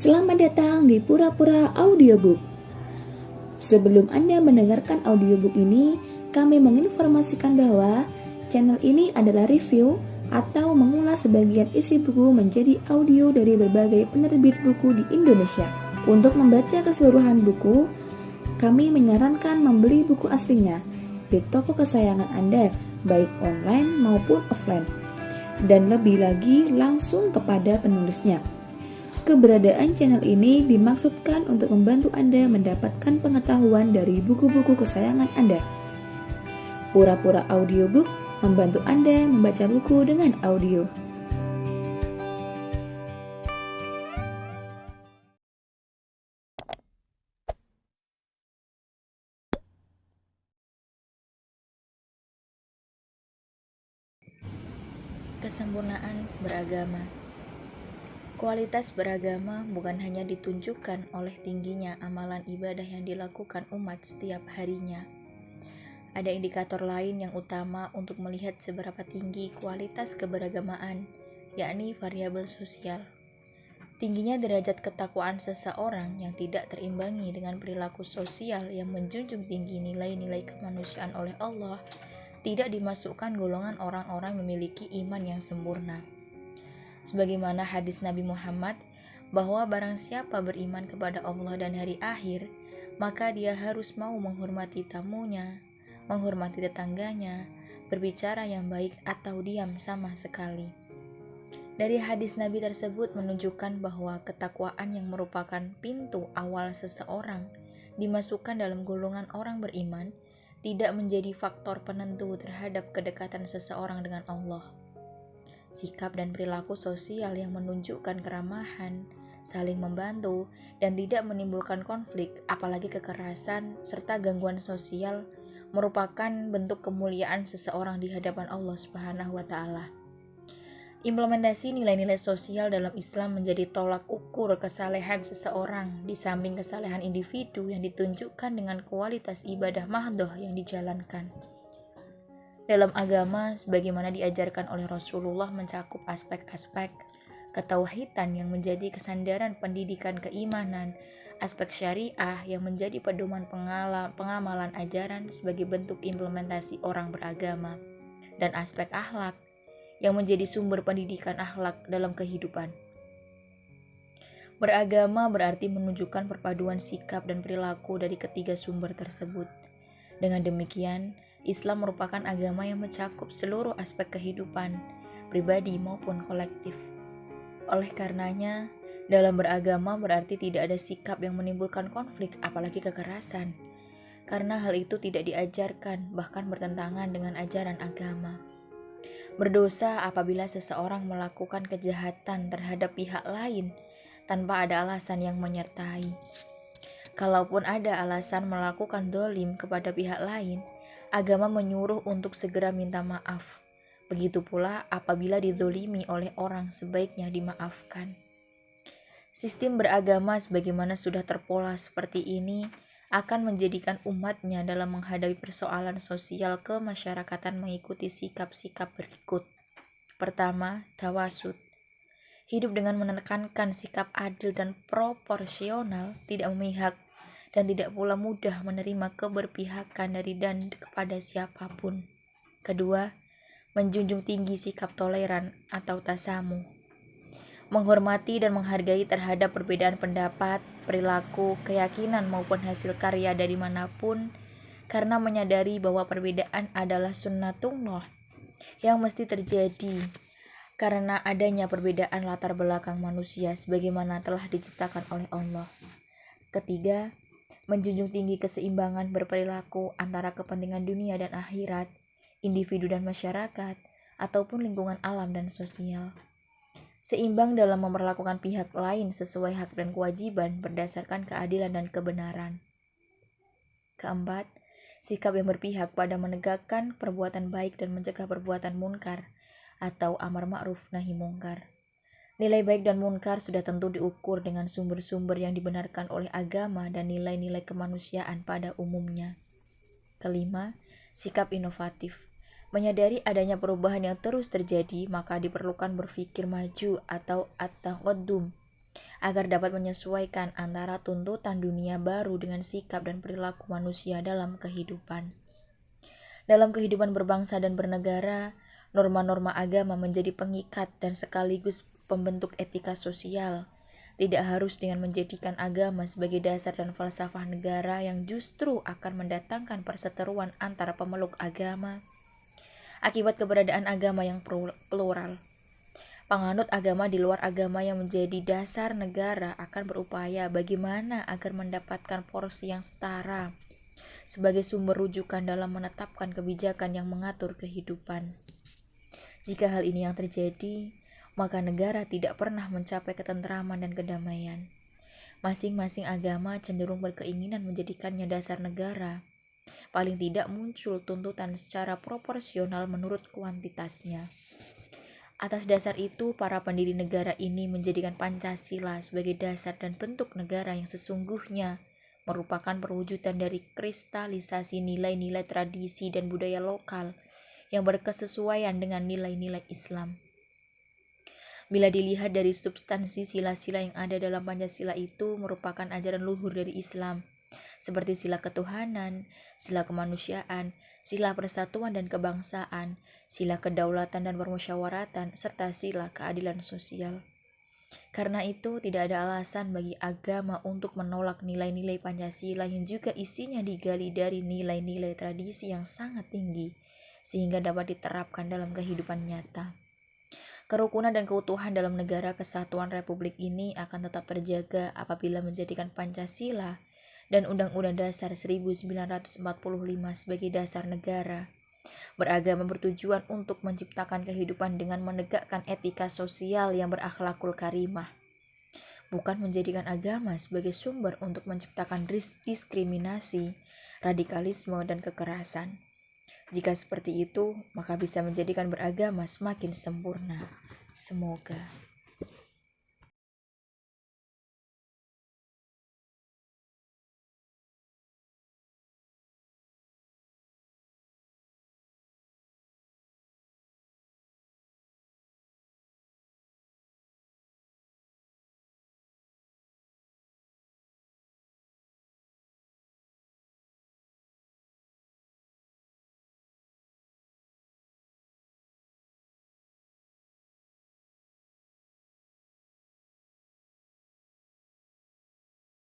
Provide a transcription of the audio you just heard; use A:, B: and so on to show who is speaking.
A: Selamat datang di Pura-Pura Audiobook. Sebelum Anda mendengarkan audiobook ini, kami menginformasikan bahwa channel ini adalah review atau mengulas sebagian isi buku menjadi audio dari berbagai penerbit buku di Indonesia. Untuk membaca keseluruhan buku, kami menyarankan membeli buku aslinya di toko kesayangan Anda, baik online maupun offline, dan lebih lagi langsung kepada penulisnya. Keberadaan channel ini dimaksudkan untuk membantu Anda mendapatkan pengetahuan dari buku-buku kesayangan Anda. Pura-Pura Audiobook membantu Anda membaca buku dengan audio.
B: Kesempurnaan beragama. Kualitas beragama bukan hanya ditunjukkan oleh tingginya amalan ibadah yang dilakukan umat setiap harinya. Ada indikator lain yang utama untuk melihat seberapa tinggi kualitas keberagamaan, yakni variabel sosial. Tingginya derajat ketakwaan seseorang yang tidak terimbangi dengan perilaku sosial yang menjunjung tinggi nilai-nilai kemanusiaan oleh Allah tidak dimasukkan golongan orang-orang memiliki iman yang sempurna. Sebagaimana hadis Nabi Muhammad bahwa barang siapa beriman kepada Allah dan hari akhir, maka dia harus mau menghormati tamunya, menghormati tetangganya, berbicara yang baik atau diam sama sekali. Dari hadis Nabi tersebut menunjukkan bahwa ketakwaan yang merupakan pintu awal seseorang dimasukkan dalam golongan orang beriman tidak menjadi faktor penentu terhadap kedekatan seseorang dengan Allah. Sikap dan perilaku sosial yang menunjukkan keramahan, saling membantu, dan tidak menimbulkan konflik, apalagi kekerasan, serta gangguan sosial, merupakan bentuk kemuliaan seseorang di hadapan Allah Subhanahu wa Ta'ala. Implementasi nilai-nilai sosial dalam Islam menjadi tolak ukur kesalehan seseorang, di samping kesalehan individu yang ditunjukkan dengan kualitas ibadah mahdoh yang dijalankan. Dalam agama, sebagaimana diajarkan oleh Rasulullah mencakup aspek-aspek ketauhidan yang menjadi kesandaran pendidikan keimanan, aspek syariah yang menjadi pedoman pengamalan ajaran sebagai bentuk implementasi orang beragama, dan aspek akhlak yang menjadi sumber pendidikan akhlak dalam kehidupan. Beragama berarti menunjukkan perpaduan sikap dan perilaku dari ketiga sumber tersebut. Dengan demikian, Islam merupakan agama yang mencakup seluruh aspek kehidupan, pribadi maupun kolektif. Oleh karenanya, dalam beragama berarti tidak ada sikap yang menimbulkan konflik, apalagi kekerasan, karena hal itu tidak diajarkan, bahkan bertentangan dengan ajaran agama. Berdosa apabila seseorang melakukan kejahatan terhadap pihak lain tanpa ada alasan yang menyertai. Kalaupun ada alasan melakukan dolim kepada pihak lain, agama menyuruh untuk segera minta maaf. Begitu pula apabila dizolimi oleh orang, sebaiknya dimaafkan. Sistem beragama sebagaimana sudah terpola seperti ini akan menjadikan umatnya dalam menghadapi persoalan sosial kemasyarakatan mengikuti sikap-sikap berikut. Pertama, tawasud. Hidup dengan menekankan sikap adil dan proporsional, tidak memihak, dan tidak pula mudah menerima keberpihakan dari dan kepada siapapun. Kedua, menjunjung tinggi sikap toleran atau tasamuh. Menghormati dan menghargai terhadap perbedaan pendapat, perilaku, keyakinan maupun hasil karya dari manapun, karena menyadari bahwa perbedaan adalah sunnatullah yang mesti terjadi karena adanya perbedaan latar belakang manusia sebagaimana telah diciptakan oleh Allah. Ketiga, menjunjung tinggi keseimbangan berperilaku antara kepentingan dunia dan akhirat, individu dan masyarakat, ataupun lingkungan alam dan sosial. Seimbang dalam memperlakukan pihak lain sesuai hak dan kewajiban berdasarkan keadilan dan kebenaran. Keempat, sikap yang berpihak pada menegakkan perbuatan baik dan mencegah perbuatan munkar atau amar ma'ruf nahi munkar. Nilai baik dan munkar sudah tentu diukur dengan sumber-sumber yang dibenarkan oleh agama dan nilai-nilai kemanusiaan pada umumnya. Kelima, sikap inovatif. Menyadari adanya perubahan yang terus terjadi, maka diperlukan berpikir maju atau at-taqaddum agar dapat menyesuaikan antara tuntutan dunia baru dengan sikap dan perilaku manusia dalam kehidupan. Dalam kehidupan berbangsa dan bernegara, norma-norma agama menjadi pengikat dan sekaligus pembentuk etika sosial. Tidak harus dengan menjadikan agama sebagai dasar dan falsafah negara yang justru akan mendatangkan perseteruan antara pemeluk agama. Akibat keberadaan agama yang plural, penganut agama di luar agama yang menjadi dasar negara akan berupaya bagaimana agar mendapatkan porsi yang setara sebagai sumber rujukan dalam menetapkan kebijakan yang mengatur kehidupan. Jika hal ini yang terjadi, maka negara tidak pernah mencapai ketentraman dan kedamaian. Masing-masing agama cenderung berkeinginan menjadikannya dasar negara. Paling tidak muncul tuntutan secara proporsional menurut kuantitasnya. Atas dasar itu, para pendiri negara ini menjadikan Pancasila sebagai dasar dan bentuk negara yang sesungguhnya merupakan perwujudan dari kristalisasi nilai-nilai tradisi dan budaya lokal yang berkesesuaian dengan nilai-nilai Islam. Bila dilihat dari substansi sila-sila yang ada dalam Pancasila itu merupakan ajaran luhur dari Islam, seperti sila ketuhanan, sila kemanusiaan, sila persatuan dan kebangsaan, sila kedaulatan dan permusyawaratan, serta sila keadilan sosial. Karena itu, tidak ada alasan bagi agama untuk menolak nilai-nilai Pancasila yang juga isinya digali dari nilai-nilai tradisi yang sangat tinggi, sehingga dapat diterapkan dalam kehidupan nyata. Kerukunan dan keutuhan dalam negara kesatuan Republik ini akan tetap terjaga apabila menjadikan Pancasila dan Undang-Undang Dasar 1945 sebagai dasar negara. Beragama bertujuan untuk menciptakan kehidupan dengan menegakkan etika sosial yang berakhlakul karimah, bukan menjadikan agama sebagai sumber untuk menciptakan diskriminasi, radikalisme, dan kekerasan. Jika seperti itu, maka bisa menjadikan beragama semakin sempurna. Semoga.